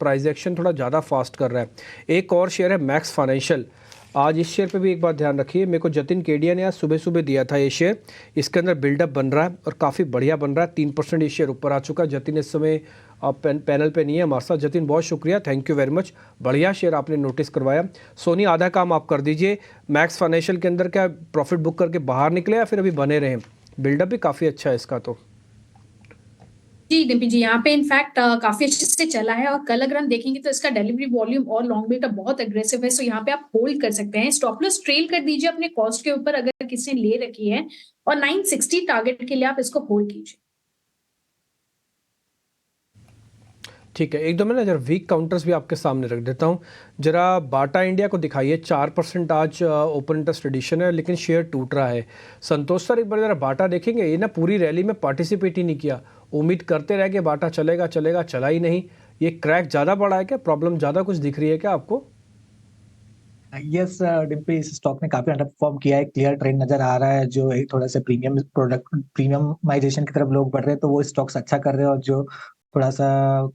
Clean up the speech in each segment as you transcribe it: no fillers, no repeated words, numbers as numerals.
Price action थोड़ा ज़्यादा fast कर रहा है। एक और शेयर है मैक्स फाइनेंशियल, आज इस शेयर पे भी एक बात ध्यान रखिए, मेरे को जतिन केडिया ने आज सुबह सुबह दिया था ये शेयर, इसके अंदर बिल्डअप बन रहा है और काफ़ी बढ़िया बन रहा है, 3% ये शेयर ऊपर आ चुका है। जतिन इस समय आप पैनल पे नहीं है हमारे साथ। जतिन बहुत शुक्रिया, थैंक यू वेरी मच, बढ़िया शेयर आपने नोटिस करवाया। सोनी आधा काम आप कर दीजिए, मैक्स फाइनेंशियल के अंदर क्या प्रॉफिट बुक करके बाहर निकले या फिर अभी बने रहें? बिल्डअप भी काफ़ी अच्छा है इसका तो। जी डिम्पी जी, यहाँ पे इनफैक्ट काफी अच्छे से चला है और कल अगर हम देखेंगे तो इसका डिलीवरी वॉल्यूम और लॉन्ग बेटा बहुत अग्रेसिव है। सो यहाँ पे आप होल्ड कर सकते हैं, स्टॉप लॉस ट्रेल कर दीजिए अपने कॉस्ट के ऊपर अगर किसी ने ले रखी है, और 960 टारगेट के लिए आप इसको होल्ड कीजिए। ठीक है, एक दो मैं ना जरा वीक काउंटर्स भी आपके सामने रख देता हूँ। जरा बाटा इंडिया को दिखाइए, 4% आज ओपन इंटरेस्ट एडिशन है लेकिन शेयर टूट रहा है। संतोष सर एक बार जरा बाटा देखेंगे, ये ना पूरी रैली में पार्टिसिपेट ही नहीं किया, उम्मीद करते रहे कि बाटा चलेगा चलेगा, चला ही नहीं। ये क्रैक ज़्यादा बड़ा है क्या, प्रॉब्लम ज़्यादा कुछ दिख रही है क्या आपको? यस डिम्पी, इस स्टॉक ने काफी अंडर परफॉर्म किया है, क्लियर ट्रेंड नजर आ रहा है। जो एक थोड़ा सा प्रीमियम प्रोडक्ट प्रीमियमाइजेशन की तरफ लोग बढ़ रहे हैं तो वो स्टॉक्स अच्छा कर रहे हैं, और जो थोड़ा सा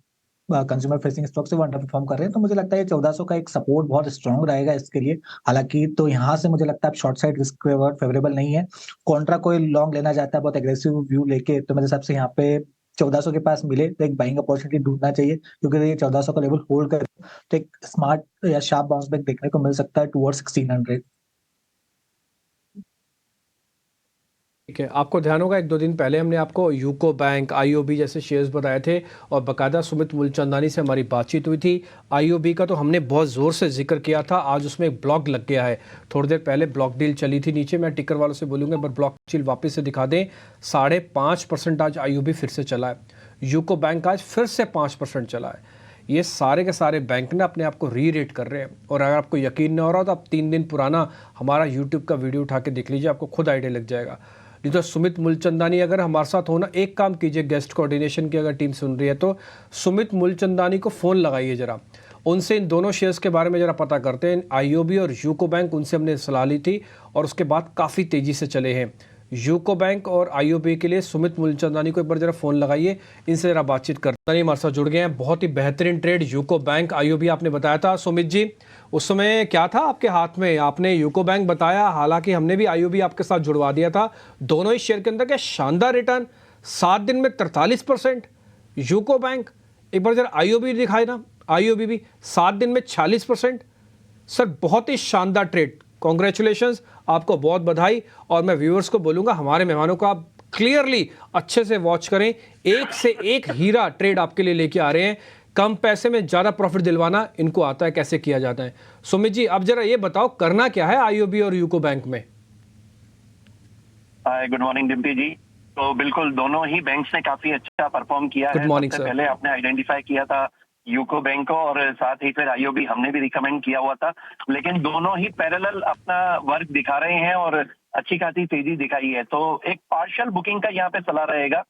कंज्यूमर फेसिंग स्टॉक से वो अंडर परफॉर्म कर रहे हैं। तो मुझे लगता है 1400 का एक सपोर्ट बहुत स्ट्रांग रहेगा इसके लिए। हालांकि तो यहाँ से मुझे लगता है शॉर्ट साइड रिस्क फेवरेबल नहीं है। कॉन्ट्रा कोई लॉन्ग लेना चाहता है बहुत एग्रेसिव व्यू लेके, तो मेरे हिसाब से यहाँ पे 1400 के पास मिले तो एक बाइंग अपॉर्चुनिटी ढूंढना चाहिए, क्योंकि ये 1400 का लेवल होल्ड कर तो एक स्मार्ट या शार्प बाउंस बैक देखने को मिल सकता है टुवर्ड्स 1600। ठीक है, आपको ध्यान होगा एक दो दिन पहले हमने आपको यूको बैंक, आईओबी जैसे शेयर्स बताए थे और बकायदा सुमित मूलचंदानी से हमारी बातचीत हुई थी। आईओबी का तो हमने बहुत ज़ोर से जिक्र किया था, आज उसमें एक ब्लॉक लग गया है। थोड़ी देर पहले ब्लॉक डील चली थी नीचे, मैं टिकर वालों से बोलूँगा पर ब्लॉक डील वापस से दिखा दें। 5.5% आज आईओबी फिर से चला है, यूको बैंक आज फिर से 5% चला है। ये सारे के सारे बैंक ने अपने आप को री रेट कर रहे हैं, और अगर आपको यकीन नहीं हो रहा तो आप 3 दिन पुराना हमारा यूट्यूब का वीडियो उठा के देख लीजिए, आपको खुद आइडिया लग जाएगा। नहीं तो सुमित मूलचंदानी अगर हमारे साथ होना, एक काम कीजिए, गेस्ट कोऑर्डिनेशन की अगर टीम सुन रही है तो सुमित मूलचंदानी को फ़ोन लगाइए जरा, उनसे इन दोनों शेयर्स के बारे में जरा पता करते हैं। आईओबी और यूको बैंक, उनसे हमने सलाह ली थी और उसके बाद काफ़ी तेज़ी से चले हैं। यूको बैंक और आईओबी के लिए सुमित मूलचंदानी को एक बार जरा फ़ोन लगाइए, इनसे जरा बातचीत करते हैं। हमारे साथ जुड़ गए हैं, बहुत ही बेहतरीन ट्रेड यूको बैंक आईओबी आपने बताया था सुमित जी, उस समय क्या था आपके हाथ में? आपने यूको बैंक बताया, हालांकि हमने भी आईओबी आपके साथ जुड़वा दिया था। दोनों ही शेयर के अंदर क्या शानदार रिटर्न, 7 दिन में 43%। यूको बैंक एक बार जरा आईओबी दिखाए ना, आईओबी भी 7 दिन में 46%। सर बहुत ही शानदार ट्रेड, कॉन्ग्रेचुलेशंस, आपको बहुत बधाई। और मैं व्यूअर्स को बोलूँगा, हमारे मेहमानों को आप क्लियरली अच्छे से वॉच करें, एक से एक हीरा ट्रेड आपके लिए लेके आ रहे हैं। कम पैसे में ज़्यादा प्रॉफिट दिलवाना इनको आता है, कैसे किया जाता है। सुमित जी अब जरा ये बताओ, करना क्या है आईओबी और यूको बैंक में? हाय, गुड मॉर्निंग डिम्पी जी। तो बिल्कुल दोनों ही बैंक्स ने काफी अच्छा परफॉर्म किया है। सबसे पहले आपने आइडेंटिफाई किया था यूको बैंक को, और साथ ही फिर आईओबी हमने भी रिकमेंड किया हुआ था, लेकिन दोनों ही पैरेलल अपना वर्क दिखा रहे हैं और अच्छी खासी तेजी दिखाई है। तो एक पार्शियल बुकिंग का यहाँ पे सलाह रहेगा।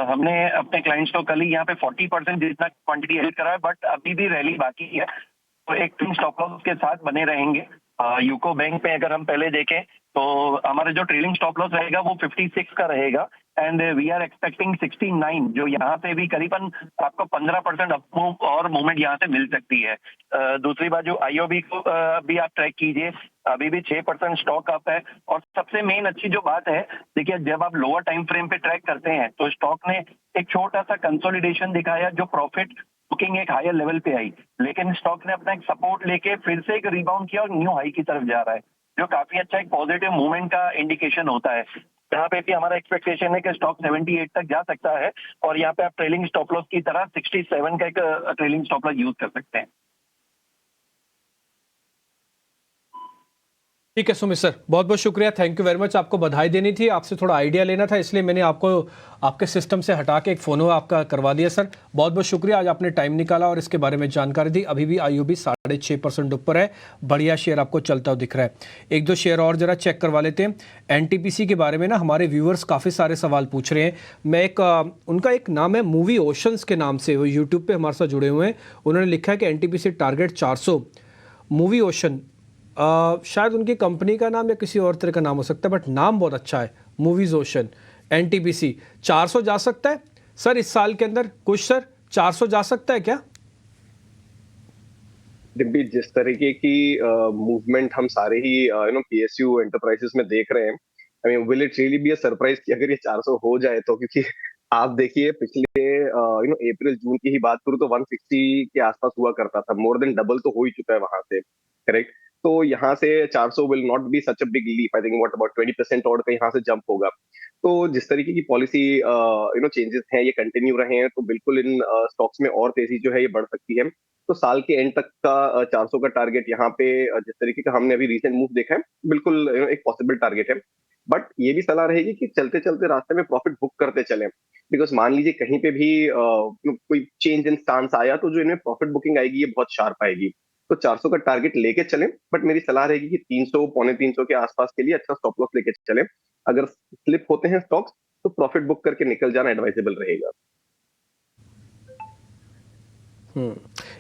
हमने अपने क्लाइंट्स को कल ही यहाँ पे 40% जितना क्वांटिटी हेल्प करा है, बट अभी भी रैली बाकी है, तो एक ट्रेडिंग स्टॉप लॉस के साथ बने रहेंगे। यूको बैंक में अगर हम पहले देखें तो हमारा जो ट्रेलिंग स्टॉप लॉस रहेगा वो 56 का रहेगा, एंड वी आर एक्सपेक्टिंग 69, जो यहाँ पे भी करीबन आपको 15% अप मूव और मूवमेंट यहाँ से मिल सकती है। दूसरी बात, जो आईओबी को भी आप ट्रैक कीजिए, अभी भी 6% स्टॉक अप है। और सबसे मेन अच्छी जो बात है, देखिए जब आप लोअर टाइम फ्रेम पे ट्रैक करते हैं तो स्टॉक ने एक छोटा सा कंसोलिडेशन दिखाया, जो प्रॉफिट बुकिंग एक हायर लेवल पे आई, लेकिन स्टॉक ने अपना एक सपोर्ट लेके फिर से एक रिबाउंड किया और न्यू हाई की तरफ जा रहा है, जो काफी अच्छा एक पॉजिटिव मूवमेंट का इंडिकेशन होता है। यहाँ पे भी हमारा एक्सपेक्टेशन है कि स्टॉक 78 तक जा सकता है, और यहाँ पे आप ट्रेलिंग स्टॉप लॉस की तरह 67 का एक ट्रेलिंग स्टॉप लॉस यूज कर सकते हैं। ठीक है सुमित सर, बहुत बहुत शुक्रिया, थैंक यू वेरी मच। आपको बधाई देनी थी, आपसे थोड़ा आइडिया लेना था, इसलिए मैंने आपको आपके सिस्टम से हटा के एक फ़ोन आपका करवा दिया सर। बहुत बहुत शुक्रिया, आज आपने टाइम निकाला और इसके बारे में जानकारी दी। अभी भी आईओबी 6.5% ऊपर है, बढ़िया शेयर आपको चलता हुआ दिख रहा है। एक दो शेयर और जरा चेक करवा लेते हैं। एनटीपीसी के बारे में ना हमारे व्यूअर्स काफ़ी सारे सवाल पूछ रहे हैं। मैं उनका एक नाम है मूवी ओशंस के नाम से, वो यूट्यूब पर हमारे साथ जुड़े हुए हैं। उन्होंने लिखा है कि एनटीपीसी टारगेट 400। मूवी ओशन शायद उनकी कंपनी का नाम या किसी और तरह का नाम हो सकता है, बट नाम बहुत अच्छा है, मूवीज ओशन। एनटीपीसी 400 जा सकता है सर इस साल के अंदर? कुछ सर 400 जा सकता है क्या? डिम्पी, जिस तरीके की मूवमेंट हम सारे ही पीएसयू एंटरप्राइजेस में देख रहे हैं, I mean will it really be a surprise कि अगर ये 400 हो जाए तो, क्योंकि आप देखिए पिछले अप्रैल जून की ही बात करूं तो 160 के आसपास हुआ करता था, मोर देन डबल तो हो ही चुका है वहां से, करेक्ट। तो यहाँ से 400 will not be such a big leap, I think what about 20% और का यहाँ से जंप होगा। तो जिस तरीके की पॉलिसी चेंजेस हैं ये कंटिन्यू रहे हैं, तो बिल्कुल इन स्टॉक्स में और तेजी जो है ये बढ़ सकती है। तो साल के एंड तक का 400 का टारगेट यहाँ पे जिस तरीके का हमने अभी रिसेंट मूव देखा है, बिल्कुल एक पॉसिबल टारगेट है। बट ये भी सलाह रहेगी कि चलते चलते रास्ते में प्रॉफिट बुक करते चलें, बिकॉज मान लीजिए कहीं पे भी कोई चेंज इन स्टांस आया तो जो इनमें प्रॉफिट बुकिंग आएगी ये बहुत शार्प आएगी। तो 400 का टारगेट लेके चलें, बट मेरी सलाह रहेगी कि 300 पौने 300 के आसपास के लिए अच्छा स्टॉप लॉस लेके चलें। अगर स्लिप होते हैं स्टॉक्स तो प्रॉफिट बुक करके निकल जाना एडवाइजेबल रहेगा।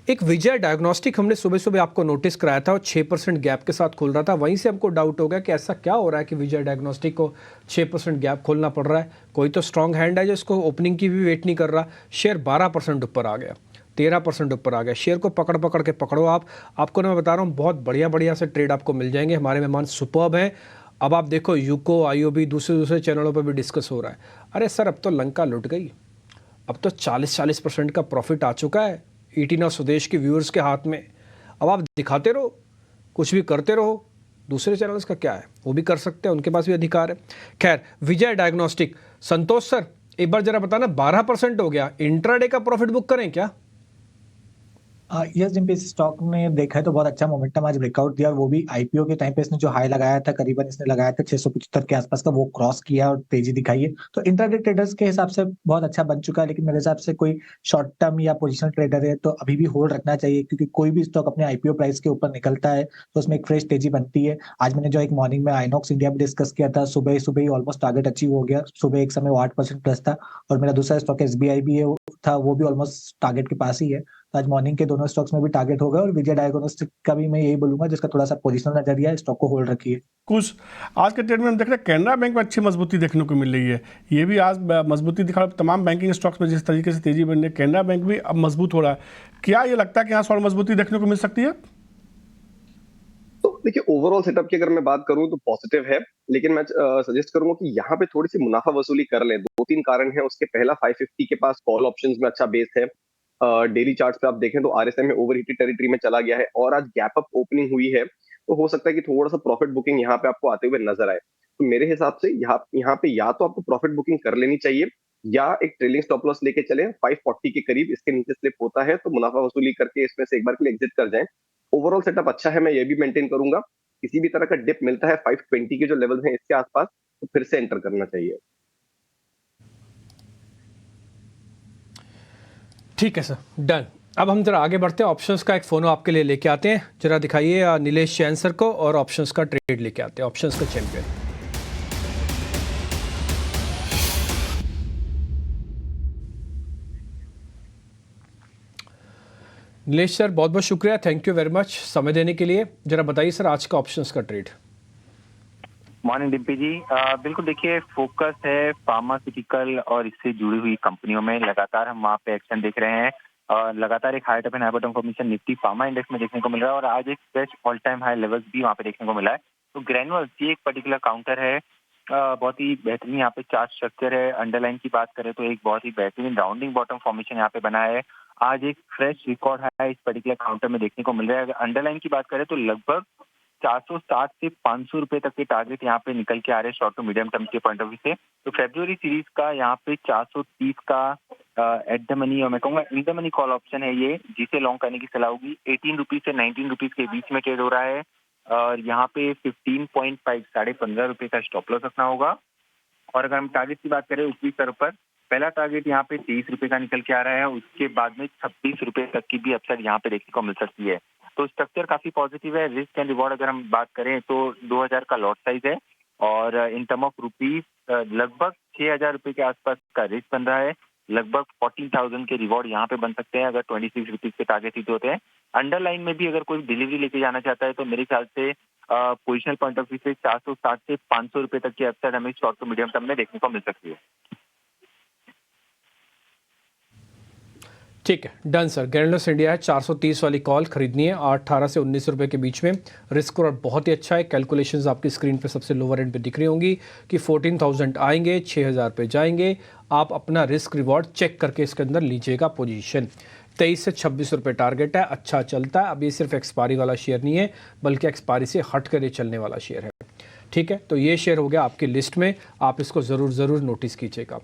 एक विजय डायग्नोस्टिक हमने सुबह सुबह आपको नोटिस कराया था और 6% गैप के साथ खुल रहा था, वहीं से हमको डाउट हो गया कि ऐसा क्या हो रहा है कि विजय डायग्नोस्टिक को 6% गैप खोलना पड़ रहा है। कोई तो स्ट्रांग हैंड है जो इसको ओपनिंग की भी वेट नहीं कर रहा। शेयर 12% ऊपर आ गया, 13% ऊपर आ गया। शेयर को पकड़ पकड़ के पकड़ो आपको ना मैं बता रहा हूँ बहुत बढ़िया बढ़िया से ट्रेड आपको मिल जाएंगे। हमारे मेहमान सुपर्ब हैं। अब आप देखो यूको आईओबी दूसरे चैनलों पर भी डिस्कस हो रहा है। अरे सर अब तो लंका लुट गई, अब तो 40% का प्रॉफिट आ चुका है 18 और स्वदेश के व्यूअर्स के हाथ में। अब आप दिखाते रहो, कुछ भी करते रहो। दूसरे चैनल्स का क्या है, वो भी कर सकते हैं, उनके पास भी अधिकार है। खैर, विजय डायग्नोस्टिक, संतोष सर एक बार जरा बताना, 12% हो गया, इंट्राडे का प्रॉफिट बुक करें क्या? यस जिम्पी, इस स्टॉक ने देखा है तो बहुत अच्छा मोमेंटम आज ब्रेकआउट दिया, और वो भी आईपीओ के टाइम पे इसने जो हाई लगाया था, करीबन इसने लगाया था 675 के आसपास का, वो क्रॉस किया और तेजी दिखाई है। तो इंट्राडे ट्रेडर्स के हिसाब से बहुत अच्छा बन चुका है, लेकिन मेरे हिसाब से कोई शॉर्ट टर्म या पोजिशनल ट्रेडर है तो अभी भी होल्ड रखना चाहिए, क्योंकि कोई भी स्टॉक अपने आईपीओ प्राइस के ऊपर निकलता है तो उसमें एक फ्रेश तेजी बनती है। आज मैंने जो एक मॉर्निंग में आइनॉक्स इंडिया भी डिस्कस किया था, सुबह सुबह ही ऑलमोस्ट टारगेट अचीव हो गया। सुबह एक समय वो 8% प्लस था, और मेरा दूसरा स्टॉक एसबीआई भी है, था, वो भी ऑलमोस्ट टारगेट के पास ही है। तो आज मॉर्निंग के दोनों स्टॉक्स में भी टारगेट होगा, और विजय डायग्नोस्टिक का भी मैं यही बोलूंगा, जिसका थोड़ा सा पोजिशनल नजरिया है, स्टॉक को होल्ड रखिए। कुछ आज के ट्रेड में हम देख रहे हैं कैनरा बैंक में अच्छी मजबूती देखने को मिल रही है। ये भी आज मजबूती दिखा, तमाम बैंकिंग स्टॉक्स में जिस तरीके से तेजी बन रही है, कैनरा बैंक भी अब मजबूत हो रहा है। क्या ये लगता है कि यहाँ से और मजबूती देखने को मिल सकती है? तो देखिए, ओवरऑल सेटअप की अगर मैं बात करूं तो पॉजिटिव है, लेकिन मैं सजेस्ट करूंगा कि यहाँ पे थोड़ी सी मुनाफा वसूली कर लें। दो तीन कारण है उसके। पहला, 550 के पास कॉल ऑप्शंस में अच्छा बेस है। डेली चार्ट्स पे आप देखें तो आरएसआई में ओवरहीटेड टेरिटरी में चला गया है, और आज गैप अप ओपनिंग हुई है, तो हो सकता है कि थोड़ा सा प्रॉफिट बुकिंग यहाँ पे आपको आते हुए नजर आए। तो मेरे हिसाब से यहाँ पे या तो आपको प्रॉफिट बुकिंग कर लेनी चाहिए, या एक ट्रेलिंग स्टॉप लॉस लेके चले 540 के करीब। इसके नीचे स्लिप होता है तो मुनाफा वसूली करके इसमें से एक बार के लिए एग्जिट कर जाएं। ओवरऑल सेटअप अच्छा है, मैं ये भी मेंटेन करूंगा। किसी भी तरह का डिप मिलता है 520 के जो लेवल हैं इसके आसपास, तो फिर से एंटर करना चाहिए। ठीक है सर, डन। अब हम जरा आगे बढ़ते हैं, ऑप्शंस का एक फोनो आपके लिए लेके आते हैं। जरा दिखाइए नीलेश जैन सर को, और ऑप्शंस का ट्रेड लेके आते हैं, ऑप्शंस का चैंपियन। नीलेश सर बहुत बहुत शुक्रिया, थैंक यू वेरी मच समय देने के लिए। जरा बताइए सर आज का ऑप्शंस का ट्रेड। मॉर्निंग डिम्पी जी। बिल्कुल, देखिए फोकस है फार्मास्यूटिकल और इससे जुड़ी हुई कंपनियों में। लगातार हम वहाँ पे एक्शन देख रहे हैं, और लगातार एक high top and high bottom formation Nifty pharma index में देखने को मिल रहा है, और आज एक fresh all time high levels भी वहाँ पे देखने को मिला है। तो ग्रैनुअल्स ये एक पर्टिकुलर काउंटर है, बहुत ही बेहतरीन यहाँ पे चार्ट स्ट्रक्चर है। अंडरलाइन की बात करें तो एक बहुत ही बेहतरीन राउंडिंग बॉटम फॉर्मेशन यहाँ पे बना है। आज एक फ्रेश रिकॉर्ड हाई इस पर्टिकुलर काउंटर में देखने को मिल रहा है। अगर अंडरलाइन की बात करें तो लगभग 460 से 500 रुपए तक के टारगेट यहाँ पे निकल के आ रहे हैं शॉर्ट टू मीडियम टर्म के पॉइंट ऑफ व्यू से। तो फेब्रुअरी सीरीज का यहाँ पे 430 का एट द मनी, और मैं कहूँगा in the money call option है ये, जिसे लॉन्ग करने की सलाह होगी। 18 रुपीज से 19 रुपीज के बीच में ट्रेड हो रहा है, और यहाँ पे 15.5 ₹15.5 का स्टॉप लॉस रखना होगा। और अगर हम टारगेट की बात करें ऊपरी स्तर पर, पहला टारगेट यहाँ पे 23 रुपए का निकल के आ रहा है, उसके बाद में 26 रुपए तक की भी अपसाइड यहाँ पे देखने को मिल सकती है। तो स्ट्रक्चर काफी पॉजिटिव है। रिस्क एंड रिवॉर्ड अगर हम बात करें तो 2000 का लॉट साइज है, और इन टर्म ऑफ रुपीज लगभग 6000 रुपए के आसपास का रिस्क बन रहा है। लगभग 14,000 के रिवॉर्ड यहाँ पे बन सकते हैं अगर 26 रुपीज के टारगेट हिट होते हैं। अंडरलाइन में भी अगर कोई डिलीवरी लेके जाना चाहता है तो मेरे ख्याल से पोजिशनल पॉइंट ऑफ व्यू से 460 से 500 रुपए तक की अपसाइड हमें शॉर्ट टू मीडियम टर्म में देखने को मिल सकती है। ठीक है, डन सर। ग्रैनुलस इंडिया है, 430 वाली कॉल खरीदनी है, 18 से 19 रुपए के बीच में। रिस्क और बहुत ही अच्छा है। कैलकुलेशंस आपकी स्क्रीन पे सबसे लोअर एंड पे दिख रही होंगी कि 14,000 आएंगे, 6,000 पे जाएंगे। आप अपना रिस्क रिवॉर्ड चेक करके इसके अंदर लीजिएगा पोजीशन। 23 से 26 रुपये टारगेट है, अच्छा चलता है। अब ये सिर्फ एक्सपायरी वाला शेयर नहीं है, बल्कि एक्सपायरी से हट कर चलने वाला शेयर है। ठीक है, तो ये शेयर हो गया आपकी लिस्ट में, आप इसको ज़रूर नोटिस कीजिएगा।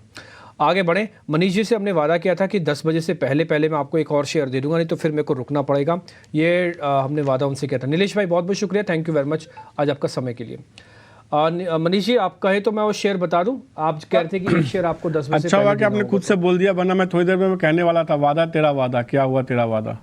आगे बढ़ें। मनीष जी से हमने वादा किया था कि 10 बजे से पहले मैं आपको एक और शेयर दे दूंगा, नहीं तो फिर मेरे को रुकना पड़ेगा। ये हमने वादा उनसे किया था। नीलेश भाई बहुत बहुत शुक्रिया, थैंक यू वेरी मच आज आपका समय के लिए। मनीष जी आप कहे तो मैं वो शेयर बता दूं। आप कह रहे थे कि एक शेयर आपको 10 बजे से अच्छा हुआ कि आपने खुद से बोल दिया, वरना मैं थोड़ी देर में कहने वाला था वादा तेरा वादा, क्या हुआ तेरा वादा।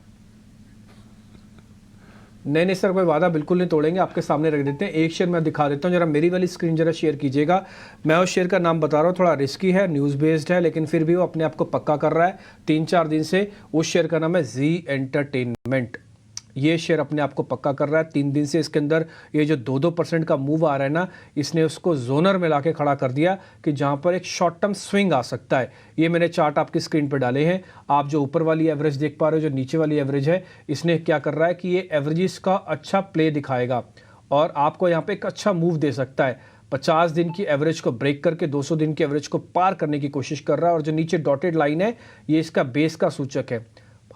नहीं सर, कोई वादा बिल्कुल नहीं तोड़ेंगे, आपके सामने रख देते हैं। एक शेयर मैं दिखा देता हूँ, जरा मेरी वाली स्क्रीन जरा शेयर कीजिएगा। मैं उस शेयर का नाम बता रहा हूँ, थोड़ा रिस्की है, न्यूज़ बेस्ड है, लेकिन फिर भी वो अपने आप को पक्का कर रहा है 3-4 दिन से। उस शेयर का नाम है जी एंटरटेनमेंट। ये शेयर अपने आप को पक्का कर रहा है 3 दिन से। इसके अंदर ये जो 2% का मूव आ रहा है ना, इसने उसको जोनर में लाके खड़ा कर दिया कि जहां पर एक शॉर्ट टर्म स्विंग आ सकता है। ये मैंने चार्ट आपकी स्क्रीन पर डाले हैं। आप जो ऊपर वाली एवरेज देख पा रहे हो, जो नीचे वाली एवरेज है, इसने क्या कर रहा है कि ये एवरेजेस का अच्छा प्ले दिखाएगा और आपको यहाँ पे एक अच्छा मूव दे सकता है। 50 दिन की एवरेज को ब्रेक करके 200 दिन की एवरेज को पार करने की कोशिश कर रहा है। और जो नीचे डॉटेड लाइन है, ये इसका बेस का सूचक है।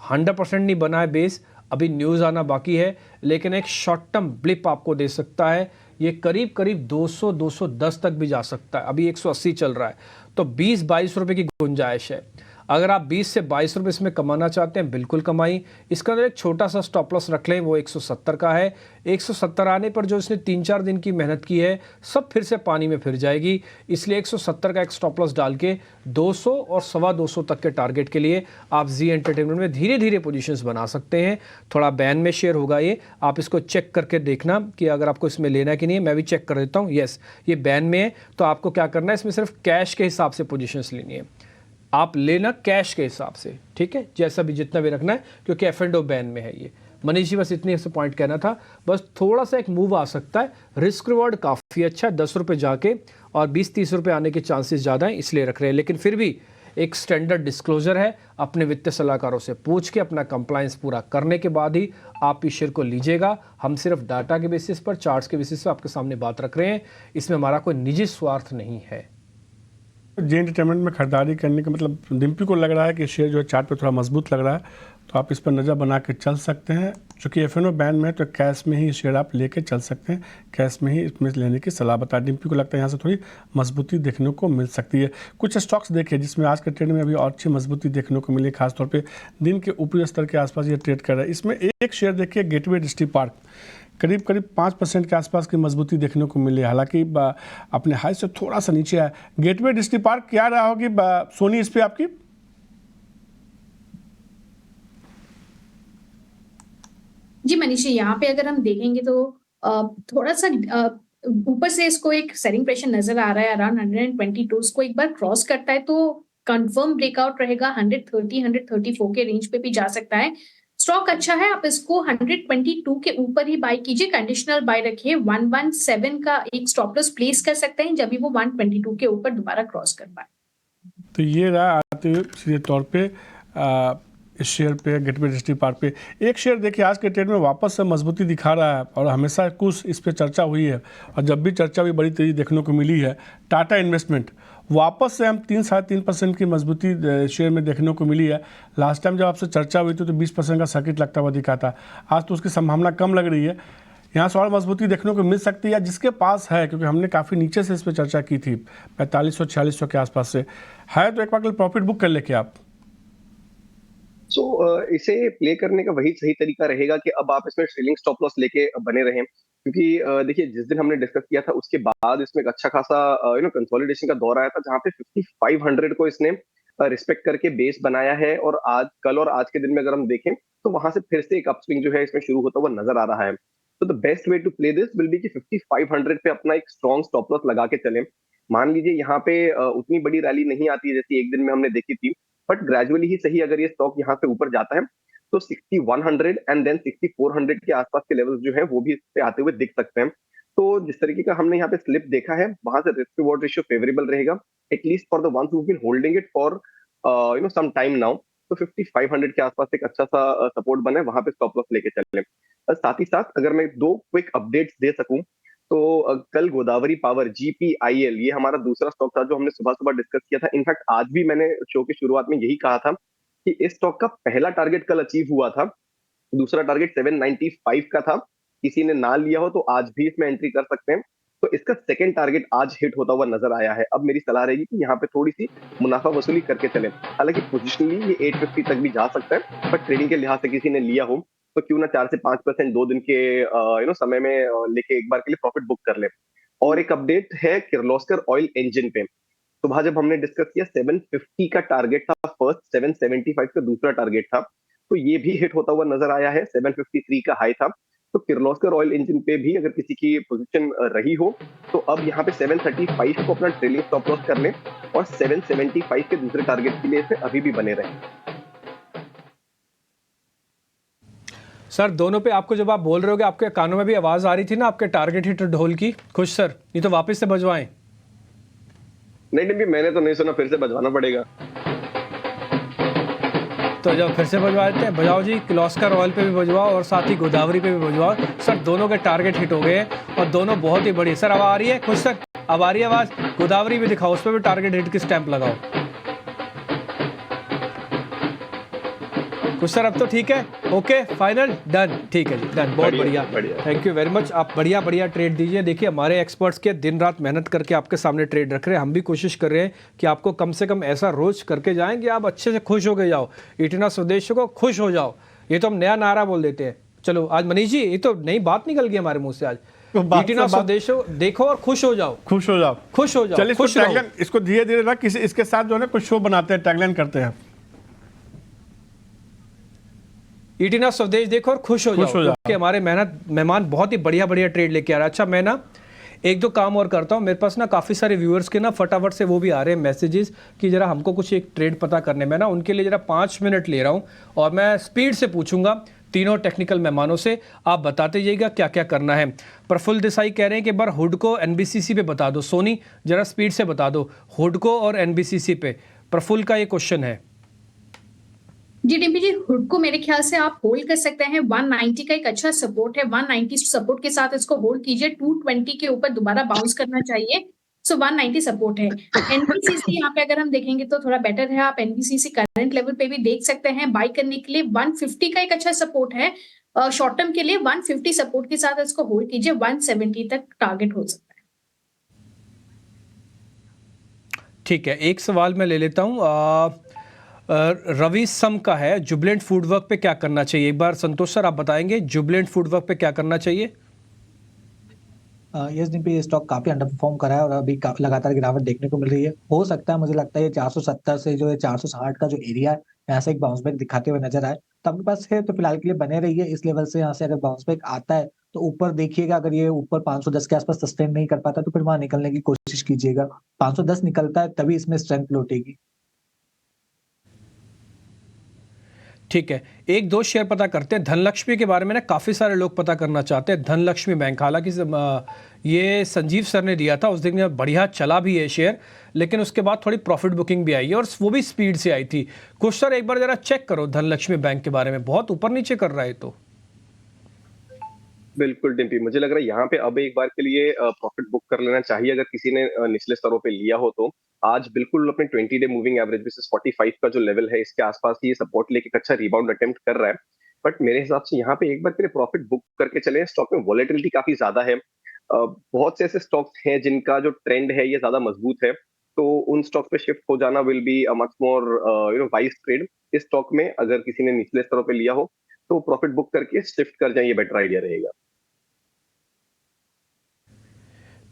100% नहीं बना है बेस, अभी न्यूज़ आना बाकी है, लेकिन एक शॉर्ट टर्म ब्लिप आपको दे सकता है। ये करीब करीब 200-210 तक भी जा सकता है। अभी 180 चल रहा है, तो 20-22 रुपए की गुंजाइश है। अगर आप 20 से 22 रुपये इसमें कमाना चाहते हैं, बिल्कुल कमाई। इसका अंदर एक छोटा सा स्टॉप लॉस रख लें, वो 170 का है। 170 आने पर जो इसने 3-4 दिन की मेहनत की है, सब फिर से पानी में फिर जाएगी। इसलिए 170 का एक स्टॉप लॉस डाल के 200 और 225 तक के टारगेट के लिए आप जी एंटरटेनमेंट में धीरे धीरे पोजीशंस बना सकते हैं। थोड़ा बैन में शेयर होगा ये, आप इसको चेक करके देखना कि अगर आपको इसमें लेना है कि नहीं है। मैं भी चेक कर देता हूँ। यस, ये बैन में है, तो आपको क्या करना है, इसमें सिर्फ कैश के हिसाब से पोजीशंस लेनी है। आप लेना कैश के हिसाब से, ठीक है, जैसा भी जितना भी रखना है, क्योंकि F&O बैन में है ये। मनीष जी बस इतनी से पॉइंट कहना था, बस थोड़ा सा एक मूव आ सकता है। रिस्क रिवॉर्ड काफ़ी अच्छा है, 10 रुपये जाके और 20-30 रुपये आने के चांसेस ज़्यादा हैं, इसलिए रख रहे हैं। लेकिन फिर भी एक स्टैंडर्ड डिस्क्लोजर है, अपने वित्तीय सलाहकारों से पूछ के अपना कंप्लायंस पूरा करने के बाद ही आप इस शेयर को लीजिएगा। हम सिर्फ डाटा के बेसिस पर, चार्ट्स के बेसिस पर आपके सामने बात रख रहे हैं, इसमें हमारा कोई निजी स्वार्थ नहीं है। जे एंटरटेनमेंट में खरीदारी करने का मतलब डिम्पी को लग रहा है कि शेयर जो है चार्ट पे थोड़ा मजबूत लग रहा है, तो आप इस पर नज़र बना के चल सकते हैं। चूँकि F&O बैन में है, तो कैश में ही शेयर आप लेके चल सकते हैं, कैश में ही इसमें लेने की सलाह बता। डिम्पी को लगता है यहाँ से थोड़ी मजबूती देखने को मिल सकती है। कुछ स्टॉक्स देखिए जिसमें आज के ट्रेड में अभी और अच्छी मजबूती देखने को मिली, खासतौर पर दिन के ऊपरी स्तर के आसपास ये ट्रेड कर रहा है। इसमें एक शेयर देखिए, गेटवे डिस्ट्रिक्ट पार्क, करीब 5% के आसपास की मजबूती देखने को मिली, हालांकि अपने हाई से थोड़ा सा नीचे है। गेटवे डिस्ट्रिक्ट पार्क क्या रहा होगी सोनी इस पे आपकी? जी मनीष, यहाँ पे अगर हम देखेंगे तो थोड़ा सा ऊपर से इसको एक सेलिंग प्रेशर नजर आ रहा है अराउंड 122। इसको एक बार क्रॉस करता है तो कंफर्म ब्रेकआउट रहेगा। 130-134 के रेंज पे भी जा सकता है। स्टॉक अच्छा है, आप इसको 122 के ऊपर ही बाय कीजिए, कंडीशनल बाय रखिए। 117 का एक स्टॉप लॉस प्लेस कर सकते हैं जब भी वो 122 के ऊपर दोबारा क्रॉस कर पाए। तो ये रहा आते हुए सीधे तौर पे इस शेयर पे, गेटवे डिस्ट्रिक्ट पार्क पे। एक शेयर देखिए आज के ट्रेड में वापस से मजबूती दिखा रहा है और हमेशा कुछ इस पे चर्चा हुई है और जब भी चर्चा हुई बड़ी तेज़ी देखने को मिली है। टाटा इन्वेस्टमेंट वापस से हम 3-3.5% की मजबूती शेयर में देखने को मिली है। लास्ट टाइम जब आपसे चर्चा हुई थी तो 20% का सर्किट लगता हुआ दिखा था, आज तो उसकी संभावना कम लग रही है। यहाँ से और मजबूती देखने को मिल सकती है जिसके पास है, क्योंकि हमने काफ़ी नीचे से इस पर चर्चा की थी, 4500-4600 के आसपास से है, तो एक बार प्रॉफिट बुक कर लेके आप। इसे प्ले करने का वही सही तरीका रहेगा कि अब आप इसमें ट्रेलिंग स्टॉप लॉस लेके बने रहें, क्योंकि देखिए जिस दिन हमने डिस्कस किया था उसके बाद इसमें एक अच्छा खासा कंसोलिडेशन का दौर आया था, जहां पे 5500 को इसने रिस्पेक्ट करके बेस बनाया है। और आज, कल और आज के दिन में अगर हम देखें तो वहां से फिर से एक अपस्विंग जो है इसमें शुरू होता हुआ नजर आ रहा है। तो the best way to play this will be कि 5500 पे अपना एक स्ट्रॉन्ग स्टॉप लॉस लगा के चलें। मान लीजिए यहाँ पे उतनी बड़ी रैली नहीं आती है जैसी एक दिन में हमने देखी थी, बट ग्रेजुअली ही सही अगर ये स्टॉक यहाँ से ऊपर जाता है तो 6100 एंड देन 6400 के आसपास के लेवल्स जो है वो भी इस पे आते हुए दिख सकते हैं। तो जिस तरीके का हमने यहाँ पे स्लिप देखा है, वहां से रिस्क रिवॉर्ड रेशियो फेवरेबल रहेगा, at least for the ones who been holding it for some time now. तो 5500 के आसपास एक अच्छा सा सपोर्ट बना है, वहां पे स्टॉप लॉस लेके चलें। साथ ही साथ अगर मैं 2 क्विक अपडेट्स दे सकूं, तो कल गोदावरी पावर GPIL, ये हमारा दूसरा स्टॉक था जो हमने सुबह सुबह डिस्कस किया था। इनफैक्ट आज भी मैंने शो की शुरुआत में यही कहा था कि इस स्टॉक का पहला टारगेट कल अचीव हुआ था, दूसरा टारगेट 795 का था। किसी ने ना लिया हो तो आज भी इसमें एंट्री कर सकते हैं। तो इसका सेकंड टारगेट आज हिट होता हुआ नजर आया है। अब मेरी सलाह रहेगी कि यहाँ पे थोड़ी सी मुनाफा वसूली करके चलें। हालांकि पोजिशनली ये 850 तक भी जा सकता है, बट ट्रेडिंग के लिहाज से किसी ने लिया हो तो क्यों ना 4 से 5% 2 दिन के समय में लेके एक बार के लिए प्रॉफिट बुक कर ले। और एक अपडेट है किर्लोस्कर ऑयल इंजन पे। सुबह जब हमने डिस्कस किया 750 का टारगेट था फर्स्ट, 775 का दूसरा टारगेट था, तो ये भी हिट होता हुआ नजर आया है। 753 का हाई था। तो किर्लोस्कर ऑयल इंजन पे भी अगर किसी की पोजीशन रही हो तो अब यहाँ पे 735 को अपना ट्रेलिंग स्टॉप लॉस कर लें और 775 के दूसरे टारगेट के लिए इसे अभी भी बने रहें। सर दोनों पे आपको जब आप बोल रहे हो कि आपके कानों में भी आवाज आ रही थी ना आपके टारगेट हिट ढोल की, खुश सर, ये तो वापस से बजवाएं। नहीं, मैंने तो नहीं सुना, फिर से बजवाना पड़ेगा। तो जब फिर से बजवा देते हैं, बजाओ जी, किर्लोस्कर ऑयल पे भी बजवाओ और साथ ही गोदावरी पे भी बजवाओ। सर दोनों के टारगेट हिट हो गए और दोनों बहुत ही बड़ी। सर अब आ रही है खुश सर, अब आ रही है आवाज। गोदावरी भी दिखाओ, उस पर भी टारगेट हिट की स्टैंप लगाओ। कुछ सर अब तो ठीक है, ओके फाइनल डन, ठीक है जी डन, बहुत बढ़िया, थैंक यू वेरी मच। आप बढ़िया ट्रेड दीजिए। देखिए हमारे एक्सपर्ट्स के दिन रात मेहनत करके आपके सामने ट्रेड रख रहे हैं, हम भी कोशिश कर रहे हैं कि आपको कम से कम ऐसा रोज करके जाएं कि आप अच्छे से खुश हो के जाओ। इतना स्वदेश को खुश हो जाओ, ये तो हम नया नारा बोल देते हैं। चलो आज मनीष जी ये तो नई बात निकल गई हमारे मुंह से आज, इतना स्वदेश देखो और खुश हो जाओ, खुश हो जाओ, खुश हो जाओ। चलिए खुश रहो। इसको धीरे धीरे ना किसी इसके साथ जो है कुछ शो बनाते हैं, टैगलाइन करते हैं, इटिना स्वदेश देखो और खुश हो जाओ कि हमारे मेहमान बहुत ही बढ़िया ट्रेड लेके आ रहा है। अच्छा मैं ना 1-2 काम और करता हूँ, मेरे पास ना काफ़ी सारे व्यूअर्स के ना फटाफट से वो भी आ रहे हैं मैसेजेस कि जरा हमको कुछ एक ट्रेड पता करने में ना, उनके लिए जरा 5 मिनट ले रहा हूँ और मैं स्पीड से पूछूंगा तीनों टेक्निकल मेहमानों से, आप बताते जाइएगा क्या क्या करना है। प्रफुल्ल देसाई कह रहे हैं कि एक बार हुडको NBCC पे बता दो। सोनी जरा स्पीड से बता दो हुडको और NBCC पे। प्रफुल्ल का ये क्वेश्चन है जी डिम्पी जी, हुड को मेरे ख्याल से आप होल्ड कर सकते हैं। 190 का एक अच्छा सपोर्ट है, 190 सपोर्ट के साथ इसको होल्ड कीजिए। 220 के ऊपर दोबारा बाउंस करना चाहिए, सो 190 सपोर्ट है। NBCC यहाँ पे अगर हम देखेंगे तो थोड़ा बेटर है, आप NBCC करंट लेवल पे भी देख सकते हैं बाई करने के लिए। 150 का एक अच्छा सपोर्ट है शॉर्ट टर्म के लिए, 150 सपोर्ट के साथ इसको होल्ड कीजिए, 170 तक टारगेट हो सकता है। ठीक है, एक सवाल मैं ले लेता हूँ, रवि सम का है, जुबिलेंट फूडवर्क पे क्या करना चाहिए? एक बार संतोष सर आप बताएंगे जुबिलेंट फूडवर्क पे क्या करना चाहिए? यस डिम्पी, ये स्टॉक काफी अंडर परफॉर्म करा है और अभी लगातार गिरावट देखने को मिल रही है। हो सकता है, मुझे लगता है ये 470 से जो है 460 का जो एरिया है यहाँ से एक बाउंस बैक दिखाते हुए नजर आए, तो आपके पास है तो फिलहाल के लिए बने रहिए इस लेवल से। यहाँ से अगर बाउंस बैक आता है तो ऊपर देखिएगा, अगर ये ऊपर 510 के आसपास सस्टेन नहीं कर पाता तो फिर वहां निकलने की कोशिश कीजिएगा। 510 निकलता है तभी इसमें स्ट्रेंथ लौटेगी। ठीक है, 1-2 शेयर पता करते हैं। धनलक्ष्मी के बारे में ना काफ़ी सारे लोग पता करना चाहते हैं। धनलक्ष्मी बैंक, हालांकि ये संजीव सर ने दिया था, उस दिन बढ़िया चला भी है शेयर, लेकिन उसके बाद थोड़ी प्रॉफिट बुकिंग भी आई है और वो भी स्पीड से आई थी। कुछ सर एक बार जरा चेक करो धनलक्ष्मी बैंक के बारे में, बहुत ऊपर नीचे कर रहा है। तो बिल्कुल डिम्पी, मुझे लग रहा है यहाँ पे अब एक बार के लिए प्रॉफिट बुक कर लेना चाहिए अगर किसी ने निचले स्तरों पे लिया हो तो। आज बिल्कुल अपने 20 डे मूविंग एवरेज बेसिस 45 का जो लेवल है इसके आसपास ये सपोर्ट लेके अच्छा रिबाउंड अटेम्प्ट कर रहा है। बट मेरे हिसाब से यहाँ पे एक बार के लिए प्रॉफिट बुक करके चले। स्टॉक में वॉलेटिलिटी काफी ज्यादा है, बहुत से ऐसे स्टॉक्स हैं जिनका जो ट्रेंड है ये ज्यादा मजबूत है, तो उन स्टॉक्स पे शिफ्ट हो जाना will be a much more wise trade. इस स्टॉक में अगर किसी ने निचले स्तरों पे लिया हो तो प्रॉफिट बुक करके शिफ्ट कर जाए, ये बेटर आइडिया रहेगा।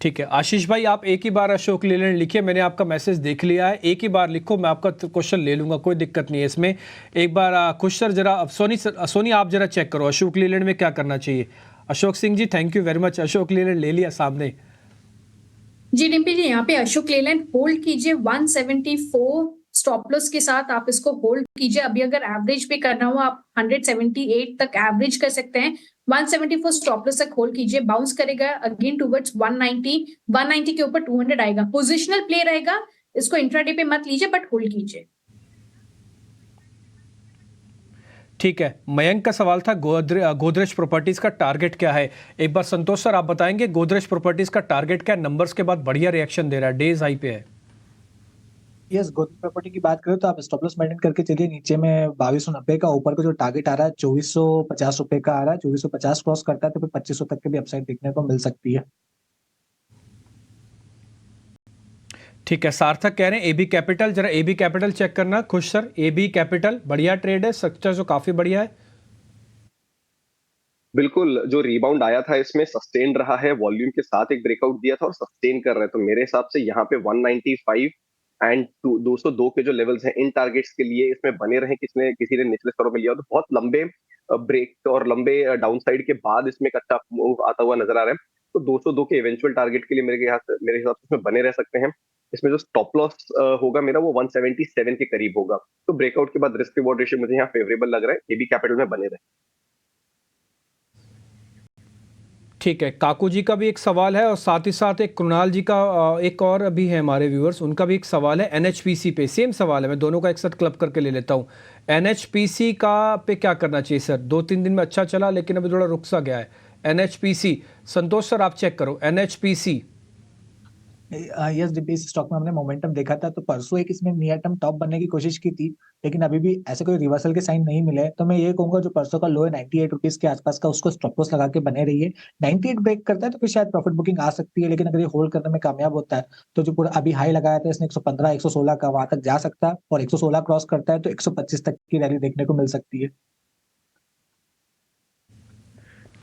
ठीक है आशीष भाई, आप एक ही बार अशोक लीलैंड लिखिए, मैंने आपका मैसेज देख लिया है, एक ही बार लिखो, मैं आपका क्वेश्चन ले लूंगा, कोई दिक्कत नहीं है इसमें। एक बार खुश सर जरा, सोनी आप जरा चेक करो अशोक लीलैंड में क्या करना चाहिए। Ashok Singh ji thank you very much, Ashok Leyland ले लिया सामने। जी डिम्पी जी, यहाँ पे अशोक लीलैंड होल्ड कीजिए, 174 स्टॉप लॉस के साथ आप इसको होल्ड कीजिए। अभी अगर एवरेज पे करना हो आप 178 तक एवरेज कर सकते हैं, 174 स्टॉप लॉस तक होल्ड कीजिए। बाउंस करेगा अगेन टुवर्ड्स 190 के ऊपर 200 आएगा। पोजिशनल प्ले रहेगा, इसको इंट्राडे पे मत लीजिए बट होल्ड कीजिए। ठीक है, मयंक का सवाल था गोदरेज प्रॉपर्टीज का टारगेट क्या है। एक बार संतोष सर आप बताएंगे गोदरेज प्रॉपर्टीज का टारगेट क्या है? नंबर्स के बाद बढ़िया रिएक्शन दे रहा है, डेज हाई पे है। यस, गोदरेज प्रॉपर्टी की बात करें तो आप स्टॉप लॉस मेंटेन करके चलिए। नीचे में 2290 का, ऊपर का जो टारगेट आ रहा है 2450 रुपए का आ रहा है। 2450 क्रॉस करता है तो फिर 2500 तक के भी अपसाइड देखने को मिल सकती है। ठीक है, सार्थक कह रहे हैं एबी कैपिटल, जरा एबी कैपिटल चेक करना। खुश सर, एबी कैपिटल बढ़िया ट्रेड है, स्ट्रक्चर जो काफी बढ़िया है। बिल्कुल, जो रिबाउंड आया था इसमें सस्टेन रहा है, वॉल्यूम के साथ एक ब्रेकआउट दिया था और सस्टेन कर रहे हैं। तो मेरे हिसाब से यहाँ पे 195 एंड 202 के जो लेवल्स हैं इन टारगेट्स के लिए इसमें बने रहे। किसी ने निचले स्तरों में लिया तो बहुत लंबे ब्रेक और लंबे डाउनसाइड के बाद इसमें एक अच्छा मूव आता हुआ नजर आ रहा है। तो 202 के इवेंचुअल टारगेट के लिए मेरे हिसाब से इसमें बने रह सकते हैं। इसमें जो स्टॉप लॉस होगा मेरा वो 177 के करीब होगा। तो ब्रेकआउट के बाद रिस्क रिवॉर्ड रेशियो मुझे यहाँ फेवरेबल लग रहा है, एबी कैपिटल में बने रहे। ठीक है, काकू जी का भी एक सवाल है और साथ ही साथ एक कृणाल जी का एक और अभी है हमारे व्यूअर्स, उनका भी एक सवाल है एनएचपीसी पे। सेम सवाल है, मैं दोनों का एक साथ क्लब करके ले लेता हूँ। एनएचपीसी का पे क्या करना चाहिए सर? 2-3 दिन में अच्छा चला लेकिन अभी थोड़ा रुक सा गया है। एनएचपीसी संतोष सर आप चेक करो एनएचपीसी। यस, डिब्बी स्टॉक में हमने मोमेंटम देखा था तो परसों एक इसमें नियर टर्म टॉप बनने की कोशिश की थी, लेकिन अभी भी ऐसे कोई रिवर्सल के साइन नहीं मिले। तो मैं ये कहूंगा जो परसों का लो है 98 रुपीज के आसपास का, उसको स्टॉप लॉस लगा के बने रहिए। 98 ब्रेक करता है तो फिर शायद प्रॉफिट बुकिंग आ सकती है, लेकिन अगर ये होल्ड करने में कामयाब होता है तो जो पूरा अभी हाई लगाया था इसने 115 116 का, वहां तक जा सकता है। और 116 क्रॉस करता है तो 125 तक की रैली देखने को मिल सकती है।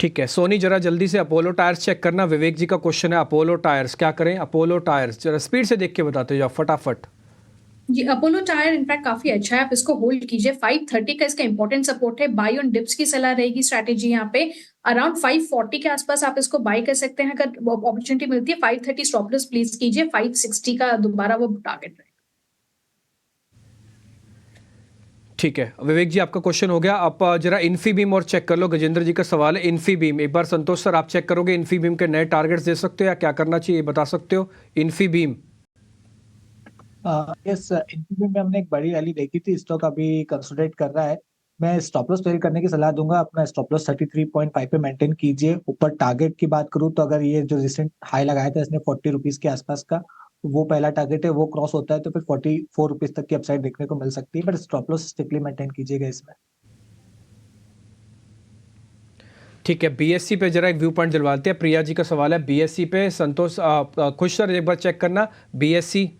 ठीक है, सोनी जरा जल्दी से अपोलो टायर्स चेक करना। विवेक जी का क्वेश्चन है अपोलो टायर्स क्या करें? अपोलो टायर्स जरा स्पीड से देख के बताते जाओ फटाफट। जी अपोलो टायर इनफैक्ट काफी अच्छा है, आप इसको होल्ड कीजिए। 530 का इसका इंपॉर्टेंट सपोर्ट है। बाई ऑन डिप्स की सलाह रहेगी। स्ट्रैटेजी यहाँ पे अराउंड 540 के आसपास आप इसको बाय कर सकते हैं अगर अपॉर्चुनिटी मिलती है। 530 स्टॉप लॉस प्लीज कीजिए। 560 का दोबारा वो टारगेट रहेगा। ठीक है विवेक जी, आपका क्वेश्चन हो गया। आप जरा इन्फीबीम और चेक कर लो। गजेंद्र जी का सवाल है इन्फीबीम, एक बार संतोष सर आप चेक करोगे इन्फीबीम के नए टारगेट्स दे सकते हो या क्या करना चाहिए बता सकते हो? इन्फीबीम यस, इन्फीबीम में हमने एक बड़ी रैली देखी थी, स्टॉक अभी कंसोलिडेट कर रहा है। मैं स्टॉप लॉस ट्रेल करने की सलाह दूंगा। अपना स्टॉप लॉस 33.5 पे मेंटेन कीजिए। ऊपर टारगेट की बात करूं तो अगर ये जो रिसेंट हाई लगाया था इसने 40 रुपीज के आसपास का, वो पहला टारगेट है, वो क्रॉस होता है तो फिर 44 रुपीज तक की अपसाइड देखने को मिल सकती है। But stop loss strictly maintain कीजिएगा इसमें। ठीक है, बीएससी पे जरा एक व्यू पॉइंट दिलवाते हैं। प्रिया जी का सवाल है बीएससी पे। संतोष खुश सर एक बार चेक करना BSc.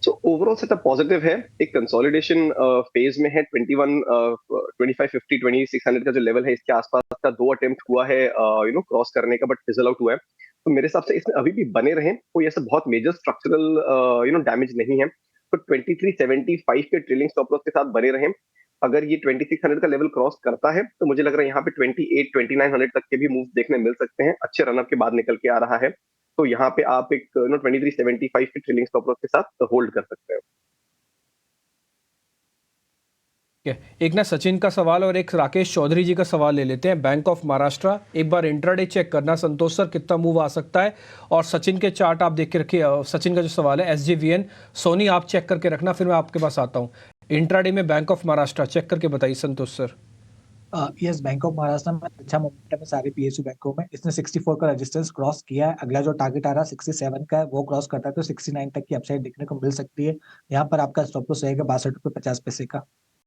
So overall setup positive है। एक कंसोलिडेशन फेज में है। 2550 2600 का जो लेवल है इसके आसपास का 2 अटेम्प्ट हुआ है क्रॉस करने का, बट फिजल आउट हुआ है। तो मेरे हिसाब से इसमें अभी भी बने रहें, कोई ऐसा बहुत मेजर स्ट्रक्चरल डैमेज नहीं है। तो 2375 के ट्रेलिंग स्टॉप लॉस के साथ बने रहें। अगर ये 2600 का लेवल क्रॉस करता है तो मुझे लग रहा है यहाँ पे 2900 तक के भी मूव देखने मिल सकते हैं। अच्छे रनअप के बाद निकल के आ रहा है। तो यहाँ पे आप एक 2375 के ट्रेलिंग स्टॉप लॉस के साथ होल्ड कर सकते हैं। एक ना सचिन का सवाल और एक राकेश चौधरी जी का सवाल ले लेते हैं। बैंक ऑफ महाराष्ट्र, एक बार इंट्राडे चेक करना संतोष सर कितना मूव आ सकता है। और सचिन के चार्ट आप देख के रखिए। सचिन का जो सवाल है एसजीवीएन। सोनी आप चेक करके रखना, फिर मैं आपके पास आता हूँ। इंट्राडे में बैंक ऑफ महाराष्ट्र चेक करके बताइए Santosh sir. Yes, bank of Maharashtra में अच्छा मोमेंटम है सारे पीएसयू बैंकों में। इसने 64 का रेजिस्टेंस क्रॉस किया है। अगला जो टारगेट आ रहा है 67 का है, वो क्रॉस करता है तो 69 तक की अपसाइड देखने को मिल सकती है। यहाँ पर आपका स्टॉप लॉस रहेगा 62 रुपये 50 पैसे का।